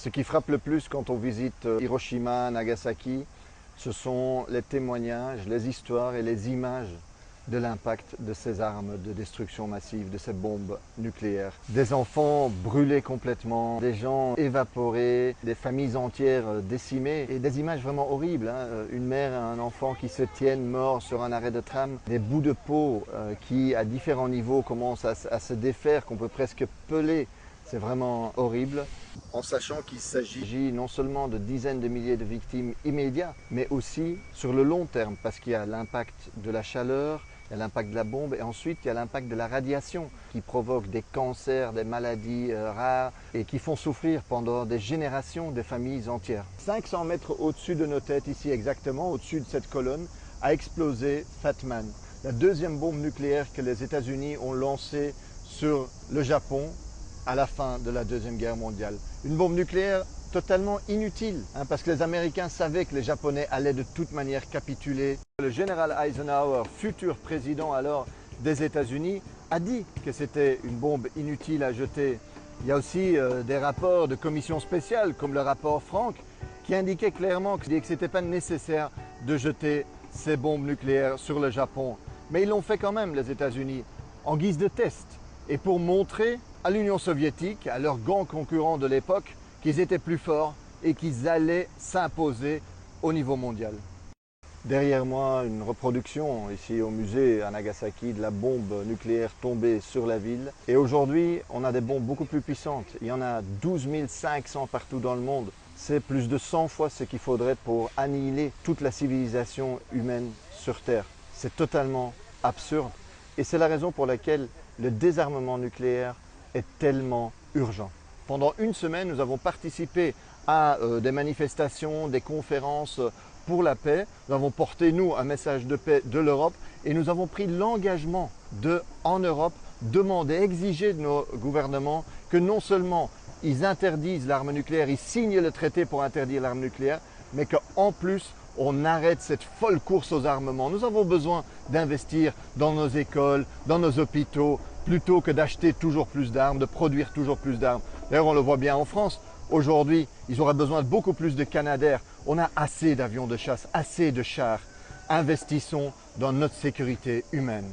Ce qui frappe le plus quand on visite Hiroshima, Nagasaki, ce sont les témoignages, les histoires et les images de l'impact de ces armes de destruction massive, de ces bombes nucléaires. Des enfants brûlés complètement, des gens évaporés, des familles entières décimées et des images vraiment horribles. Une mère et un enfant qui se tiennent morts sur un arrêt de tram, des bouts de peau qui à différents niveaux commencent à se défaire, qu'on peut presque peler. C'est vraiment horrible, en sachant qu'il s'agit non seulement de dizaines de milliers de victimes immédiates, mais aussi sur le long terme, parce qu'il y a l'impact de la chaleur, il y a l'impact de la bombe, et ensuite il y a l'impact de la radiation, qui provoque des cancers, des maladies rares, et qui font souffrir pendant des générations des familles entières. 500 mètres au-dessus de nos têtes, ici exactement, au-dessus de cette colonne, a explosé Fat Man, la deuxième bombe nucléaire que les États-Unis ont lancée sur le Japon, à la fin de la Deuxième Guerre mondiale. Une bombe nucléaire totalement inutile, parce que les Américains savaient que les Japonais allaient de toute manière capituler. Le général Eisenhower, futur président alors des États-Unis, a dit que c'était une bombe inutile à jeter. Il y a aussi des rapports de commissions spéciales, comme le rapport Frank, qui indiquait clairement que ce n'était pas nécessaire de jeter ces bombes nucléaires sur le Japon. Mais ils l'ont fait quand même, les États-Unis, en guise de test, et pour montrer à l'Union soviétique, à leurs grands concurrents de l'époque, qu'ils étaient plus forts et qu'ils allaient s'imposer au niveau mondial. Derrière moi, une reproduction ici au musée à Nagasaki de la bombe nucléaire tombée sur la ville. Et aujourd'hui, on a des bombes beaucoup plus puissantes. Il y en a 12 500 partout dans le monde. C'est plus de 100 fois ce qu'il faudrait pour annihiler toute la civilisation humaine sur Terre. C'est totalement absurde. Et c'est la raison pour laquelle le désarmement nucléaire est tellement urgent. Pendant une semaine, nous avons participé à des manifestations, des conférences pour la paix. Nous avons porté, nous, un message de paix de l'Europe et nous avons pris l'engagement de, en Europe, demander, exiger de nos gouvernements que non seulement ils interdisent l'arme nucléaire, ils signent le traité pour interdire l'arme nucléaire, mais qu'en plus, on arrête cette folle course aux armements. Nous avons besoin d'investir dans nos écoles, dans nos hôpitaux, plutôt que d'acheter toujours plus d'armes, de produire toujours plus d'armes. D'ailleurs, on le voit bien en France. Aujourd'hui, ils auraient besoin de beaucoup plus de Canadair. On a assez d'avions de chasse, assez de chars. Investissons dans notre sécurité humaine.